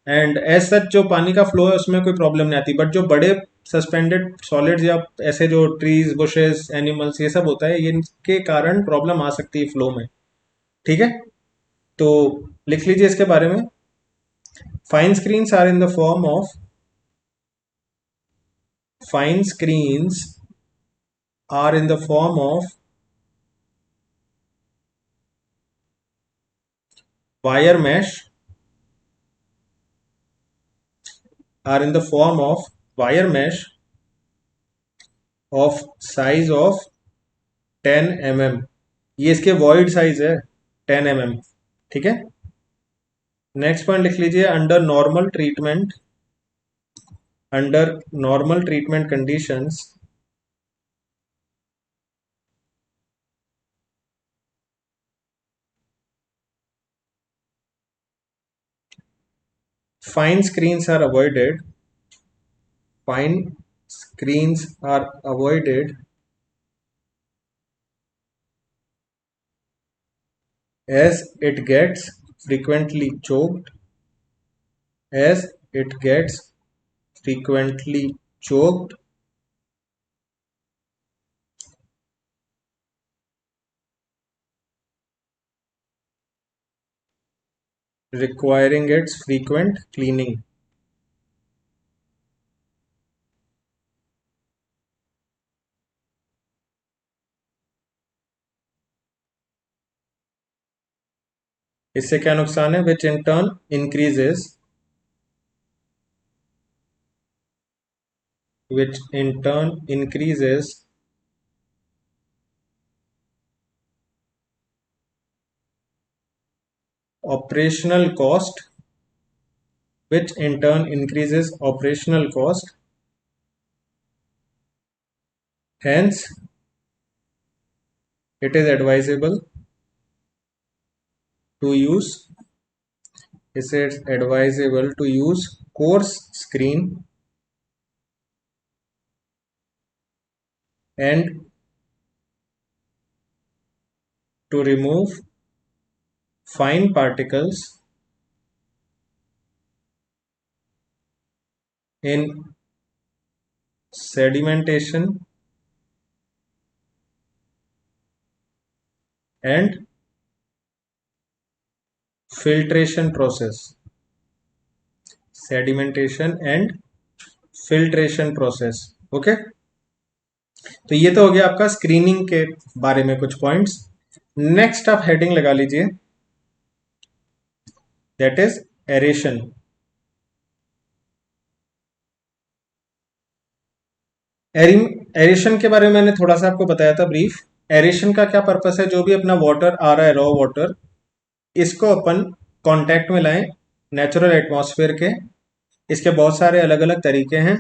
एंड एज सच जो पानी का फ्लो है उसमें कोई प्रॉब्लम नहीं आती, बट जो बड़े सस्पेंडेड सॉलिड्स या ऐसे जो ट्रीज बुशेस एनिमल्स ये सब होता है, ये इनके कारण प्रॉब्लम आ सकती है फ्लो में। ठीक है। तो लिख लीजिए इसके बारे में। Fine screens are in the form of fine screens are in the form of wire mesh are in the form of wire mesh of size of 10 mm। ये इसके वॉइड साइज है 10 mm। ठीक है। नेक्स्ट पॉइंट लिख लीजिए। Under normal treatment conditions fine screens are avoided fine screens are avoided as it gets frequently choked as it gets frequently choked requiring its frequent cleaning। इससे क्या नुकसान है? Which in turn increases which in turn increases operational cost which in turn increases operational cost, hence it is advisable to use it's advisable to use coarse screen and to remove fine particles in sedimentation and filtration process। sedimentation and filtration process। Okay. तो ये तो हो गया आपका screening के बारे में कुछ पॉइंट्स। नेक्स्ट आप हेडिंग लगा लीजिए, दैट इज एरेशन। एरेशन के बारे में मैंने थोड़ा सा आपको बताया था ब्रीफ। एरेशन का क्या पर्पस है? जो भी अपना वाटर आ रहा है रॉ वाटर, इसको अपन कांटेक्ट में लाएं नेचुरल एटमॉस्फेयर के। इसके बहुत सारे अलग अलग तरीके हैं।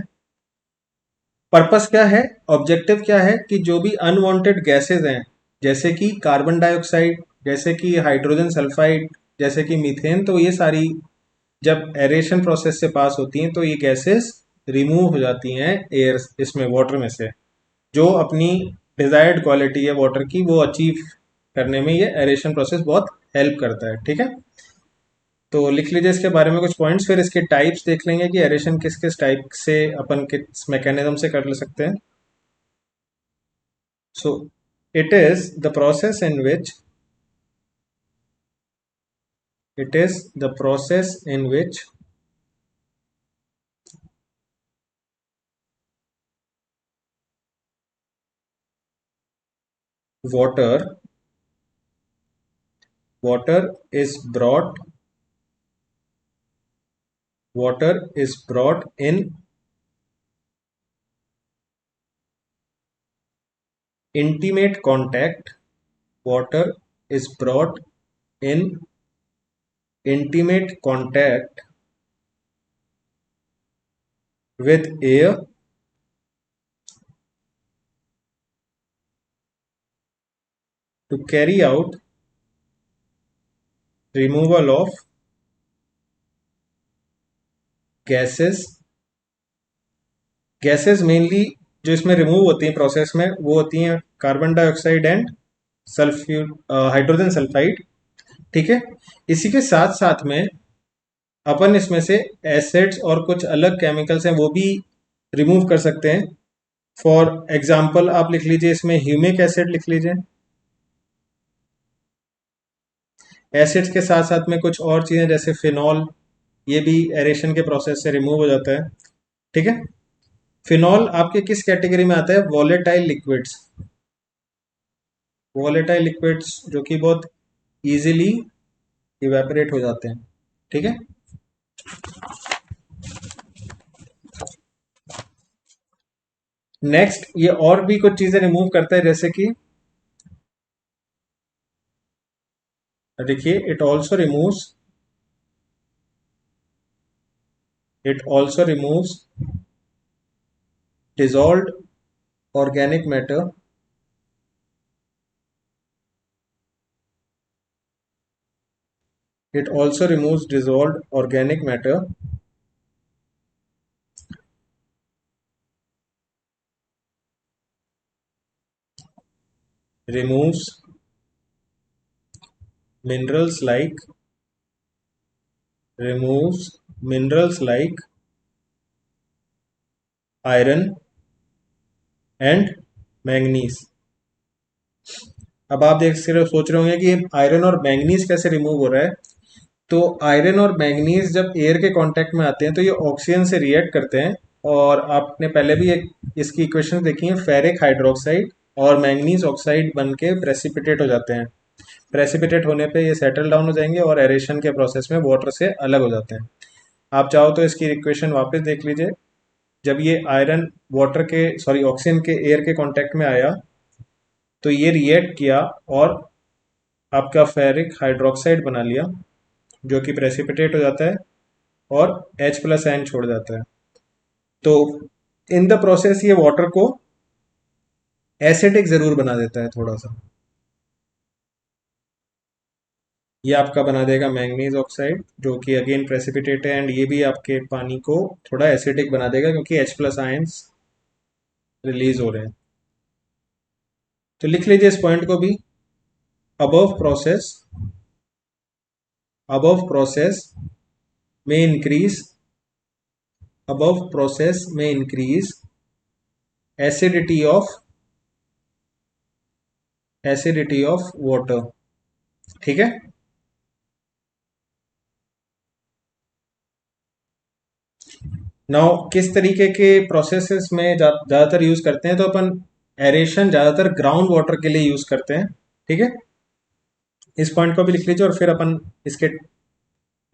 पर्पस क्या है, ऑब्जेक्टिव क्या है कि जो भी अनवांटेड गैसेज हैं जैसे कि कार्बन डाइऑक्साइड, जैसे कि हाइड्रोजन सल्फाइड, जैसे कि मीथेन, तो ये सारी जब एरेशन प्रोसेस से पास होती हैं तो ये गैसेस रिमूव हो जाती हैं एयर इसमें वाटर में से। जो अपनी डिजायर्ड क्वालिटी है वाटर की वो अचीव करने में ये एरेशन प्रोसेस बहुत हेल्प करता है। ठीक है। तो लिख लीजिए इसके बारे में कुछ पॉइंट्स, फिर इसके टाइप्स देख लेंगे कि एरेशन किस किस टाइप से अपन किस मैकेनिज्म से कर ले सकते हैं। So it is the process in which it is the process in which water water is brought water is brought in intimate contact, water is brought in intimate contact with air to carry out removal of gases. Gases mainly जो इसमें remove होती हैं process में वो होती हैं carbon dioxide and sulphur hydrogen sulphide. ठीक है, इसी के साथ साथ में अपन इसमें से एसिड्स और कुछ अलग केमिकल्स हैं वो भी रिमूव कर सकते हैं। फॉर एग्जाम्पल आप लिख लीजिए, इसमें ह्यूमिक एसिड लिख लीजिए। एसिड्स के साथ साथ में कुछ और चीज़ें जैसे फिनॉल, ये भी एरेशन के प्रोसेस से रिमूव हो जाता है। ठीक है, फिनॉल आपके किस कैटेगरी में आता है? Volatile liquids. वॉलेटाइल लिक्विड्स जो कि बहुत इजीली इवेपोरेट हो जाते हैं। ठीक है, नेक्स्ट ये और भी कुछ चीजें रिमूव करता है जैसे कि देखिए, it also removes dissolved organic matter, it also removes dissolved organic matter, removes minerals like iron and manganese. अब आप देख सोच रहे होंगे कि आयरन और मैंगनीज कैसे रिमूव हो रहा है। तो आयरन और मैंगनीज जब एयर के कांटेक्ट में आते हैं तो ये ऑक्सीजन से रिएक्ट करते हैं, और आपने पहले भी एक इसकी इक्वेशन देखी है, फेरिक हाइड्रोक्साइड और मैंगनीज ऑक्साइड बन के प्रेसिपिटेट हो जाते हैं। प्रेसिपिटेट होने पे ये सेटल डाउन हो जाएंगे और एरेशन के प्रोसेस में वाटर से अलग हो जाते हैं। आप चाहो तो इसकी इक्वेशन वापस देख लीजिए। जब ये आयरन वाटर के ऑक्सीजन के एयर के कांटेक्ट में आया तो ये रिएक्ट किया और आपका फेरिक हाइड्रोक्साइड बना लिया जो कि प्रेसिपिटेट हो जाता है और H+N छोड़ जाता है। तो इन द प्रोसेस ये वाटर को एसिडिक जरूर बना देता है थोड़ा सा। ये आपका बना देगा मैंगनीज ऑक्साइड जो कि अगेन प्रेसिपिटेट है, एंड ये भी आपके पानी को थोड़ा एसिडिक बना देगा क्योंकि H+ आयंस रिलीज हो रहे हैं। तो लिख लीजिए इस पॉइंट को भी। above process above process may increase acidity of water। ठीक है, नाउ किस तरीके के प्रोसेसेस में ज़्यादातर यूज़ करते हैं? तो अपन एरेशन ज़्यादातर ग्राउंड वाटर के लिए यूज़ करते हैं। ठीक है, इस पॉइंट को भी लिख लीजिए और फिर अपन इसके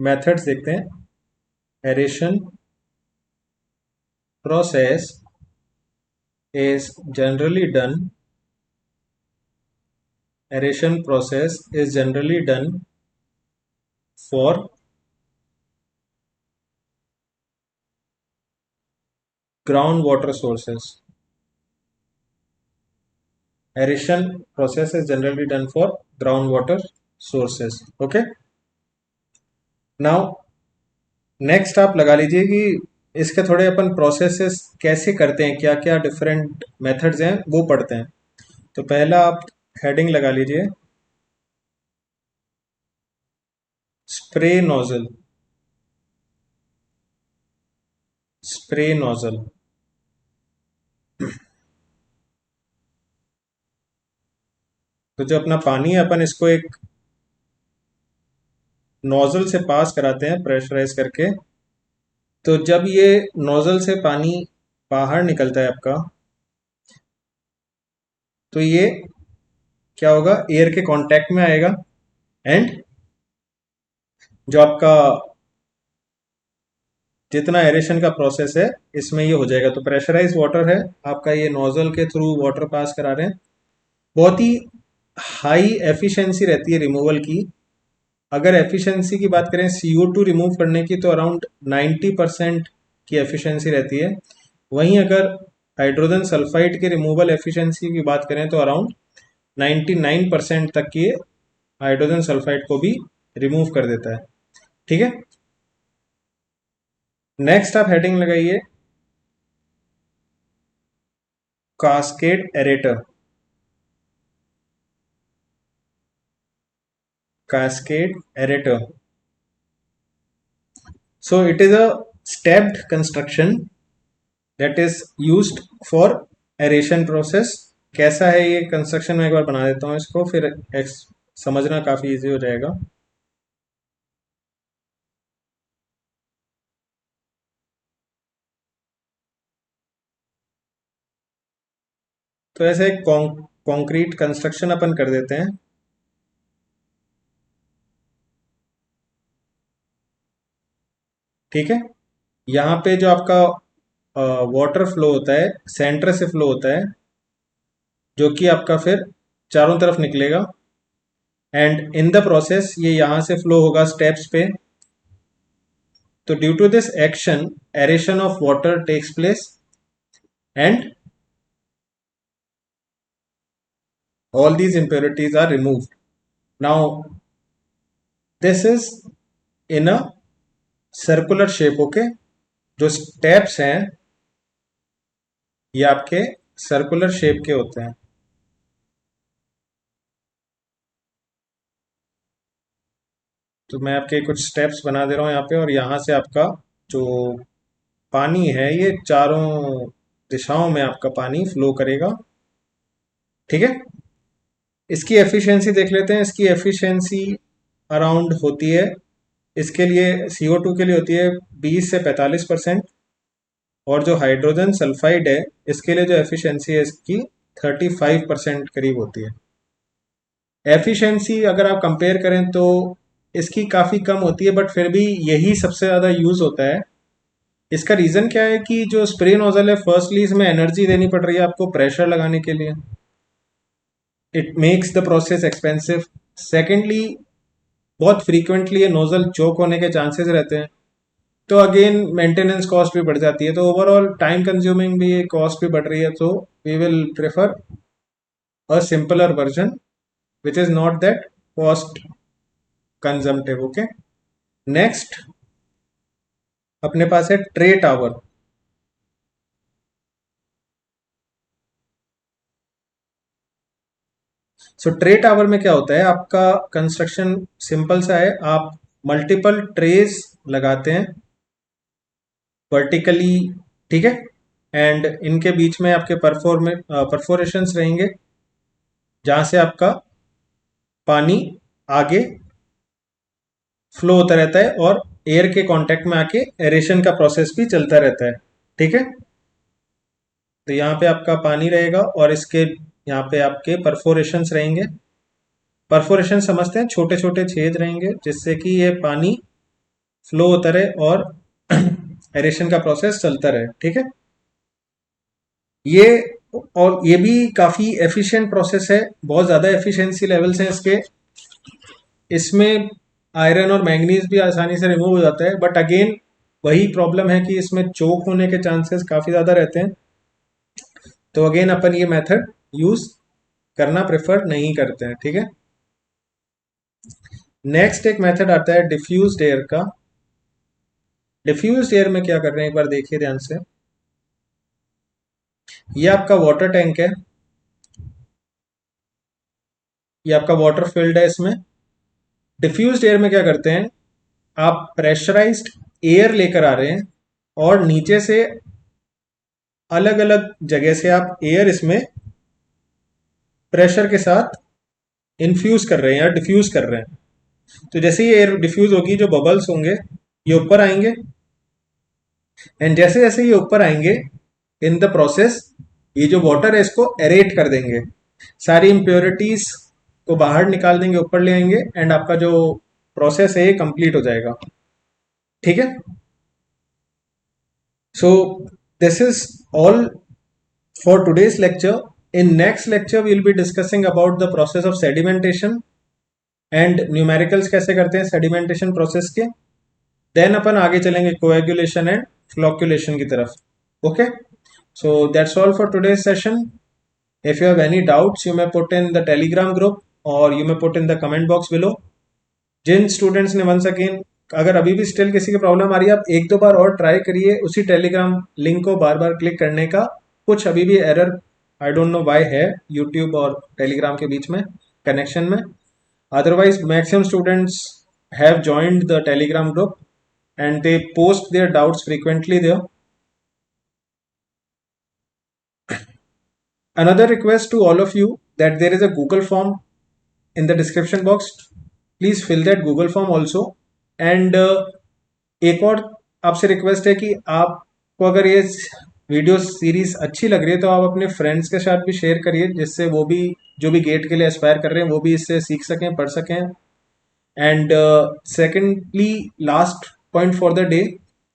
मेथड्स देखते हैं। Aeration process is generally done aeration process is generally done for groundwater sources. Aeration process is generally done for groundwater sources. Okay, now next आप लगा लीजिए कि इसके थोड़े अपन प्रोसेसेस कैसे करते हैं, क्या क्या डिफरेंट मेथड्स हैं वो पढ़ते हैं। तो पहला आप हेडिंग लगा लीजिए, स्प्रे नोजल। स्प्रे नोजल तो जो अपना पानी है अपन इसको एक नोजल से पास कराते हैं प्रेशराइज करके। तो जब ये नोजल से पानी बाहर निकलता है आपका, तो ये क्या होगा, एयर के कांटेक्ट में आएगा एंड जो आपका जितना एरेशन का प्रोसेस है इसमें ये हो जाएगा। तो प्रेशराइज वाटर है आपका, ये नोजल के थ्रू वाटर पास करा रहे हैं बहुत ही हाई एफिशिएंसी रहती है रिमूवल की। अगर एफिशिएंसी की बात करें CO2 रिमूव करने की तो अराउंड 90% की एफिशिएंसी रहती है। वहीं अगर हाइड्रोजन सल्फाइड के रिमूवल एफिशिएंसी की बात करें तो अराउंड 99% तक की हाइड्रोजन सल्फाइड को भी रिमूव कर देता है। ठीक है, नेक्स्ट आप हेडिंग लगाइए cascade aerator. Cascade aerator. So it is a stepped construction that is used for aeration process. कैसा है ये कंस्ट्रक्शन, मैं एक बार बना देता हूँ इसको, फिर समझना काफी इजी हो जाएगा। तो ऐसे एक कॉन्क्रीट कंस्ट्रक्शन अपन कर देते हैं। ठीक है, यहाँ पे जो आपका वाटर फ्लो होता है सेंटर से फ्लो होता है, जो कि आपका फिर चारों तरफ निकलेगा, एंड इन द प्रोसेस ये यहाँ से फ्लो होगा स्टेप्स पे। तो due to this action aeration of water takes place and all these impurities are removed. Now this is in a circular shape. Okay, जो steps हैं ये आपके सर्कुलर शेप के होते हैं। तो मैं आपके कुछ स्टेप्स बना दे रहा हूँ यहाँ पे, और यहाँ से आपका जो पानी है ये चारों दिशाओं में आपका पानी फ्लो करेगा। ठीक है, इसकी एफिशिएंसी देख लेते हैं। इसकी एफिशिएंसी अराउंड होती है, इसके लिए CO2 के लिए होती है 20 से 45%, और जो हाइड्रोजन सल्फाइड है इसके लिए जो एफिशिएंसी है इसकी 35% करीब होती है। एफिशिएंसी अगर आप कंपेयर करें तो इसकी काफ़ी कम होती है, बट फिर भी यही सबसे ज़्यादा यूज़ होता है। इसका रीज़न क्या है कि जो स्प्रे नोजल है, फर्स्टली इसमें एनर्जी देनी पड़ रही है आपको प्रेशर लगाने के लिए, it makes the process expensive. Secondly बहुत फ्रीक्वेंटली ये नोजल चोक होने के चांसेस रहते हैं, तो अगेन मेंटेनेंस कॉस्ट भी बढ़ जाती है, तो ओवरऑल टाइम कंज्यूमिंग भी कॉस्ट भी बढ़ रही है। तो we will prefer a simpler version which is not that cost consumptive. Okay, next अपने पास है tray tower. So tray tower में क्या होता है, आपका कंस्ट्रक्शन सिंपल सा है। आप मल्टीपल ट्रेस लगाते हैं वर्टिकली। ठीक है, एंड इनके बीच में आपके परफोरेशंस रहेंगे, जहां से आपका पानी आगे फ्लो होता रहता है और एयर के कांटेक्ट में आके एरेशन का प्रोसेस भी चलता रहता है। ठीक है, तो यहाँ पे आपका पानी रहेगा और इसके यहाँ पे आपके परफोरेशंस रहेंगे। परफोरेशन समझते हैं, छोटे छोटे छेद रहेंगे जिससे कि ये पानी फ्लो होता रहे और एरेशन का प्रोसेस चलता रहे। ठीक है, ये और ये भी काफ़ी एफिशिएंट प्रोसेस है, बहुत ज़्यादा एफिशिएंसी लेवल्स हैं इसके। इसमें आयरन और मैंगनीज भी आसानी से रिमूव हो जाता है, बट अगेन वही प्रॉब्लम है कि इसमें चोक होने के चांसेस काफ़ी ज़्यादा रहते हैं। तो अगेन अपन ये मेथड यूज़ करना प्रेफर नहीं करते हैं। ठीक है, नेक्स्ट एक मेथड आता है डिफ्यूज्ड एयर का। डिफ्यूज्ड एयर में क्या कर रहे हैं एक बार देखिए ध्यान से। ये आपका वाटर टैंक है, ये आपका वाटर फील्ड है। इसमें डिफ्यूज्ड एयर में क्या करते हैं, आप प्रेशराइज्ड एयर लेकर आ रहे हैं और नीचे से अलग अलग जगह से आप एयर इसमें प्रेशर के साथ इन्फ्यूज कर रहे हैं या डिफ्यूज कर रहे हैं। तो जैसे ही एयर डिफ्यूज होगी, जो बबल्स होंगे ये ऊपर आएंगे, एंड जैसे जैसे ये ऊपर आएंगे इन द प्रोसेस ये जो वाटर है इसको एरेट कर देंगे, सारी इम्प्योरिटीज को बाहर निकाल देंगे, ऊपर ले आएंगे, एंड आपका जो प्रोसेस है ये कंप्लीट हो जाएगा। ठीक है, so this is all for today's lecture. In next lecture we'll be discussing about the process of sedimentation and numericals कैसे करते हैं sedimentation process के. Then अपन आगे चलेंगे coagulation and flocculation की तरफ. Okay, so that's all for today's session. If you have any doubts, you may put in the Telegram group or you may put in the comment box below. जिन students ने once again अगर अभी भी still किसी की problem आ रही है, आप एक दो बार और ट्राई करिए उसी टेलीग्राम लिंक को बार बार क्लिक करने का. कुछ अभी भी error I don't know why है यूट्यूब और टेलीग्राम के बीच में कनेक्शन में. Otherwise maximum students have joined the Telegram group and they post their doubts frequently there. Another request to all of you that there is a Google form in the description box. Please fill that Google form also. And एक और आपसे request है कि आपको अगर ये video series अच्छी लग रही है तो आप अपने फ्रेंड्स के साथ भी शेयर करिए, जिससे वो भी जो भी गेट के लिए एस्पायर कर रहे हैं वो भी इससे सीख सकें, पढ़ सकें. And secondly last point for the day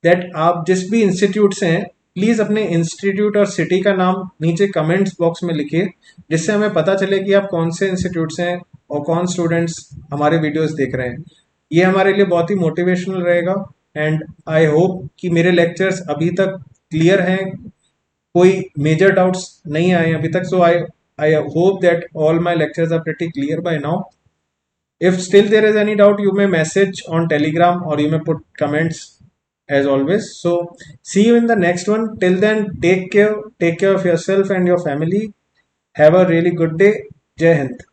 that आप जिस भी इंस्टीट्यूट से हैं प्लीज़ अपने इंस्टीट्यूट और सिटी का नाम नीचे कमेंट्स बॉक्स में लिखिए, जिससे हमें पता चले कि आप कौन से इंस्टीट्यूट से हैं और कौन स्टूडेंट्स हमारे वीडियोस देख रहे हैं. ये हमारे लिए बहुत ही मोटिवेशनल रहेगा. एंड आई होप कि मेरे लेक्चर्स अभी तक क्लियर हैं, कोई मेजर डाउट्स नहीं आए अभी तक. So I hope that all my lectures are pretty clear by now. If still there is any doubt, you may message on Telegram or you may put comments as always. So see you in the next one. Till then, take care of yourself and your family. Have a really good day. Jai Hind.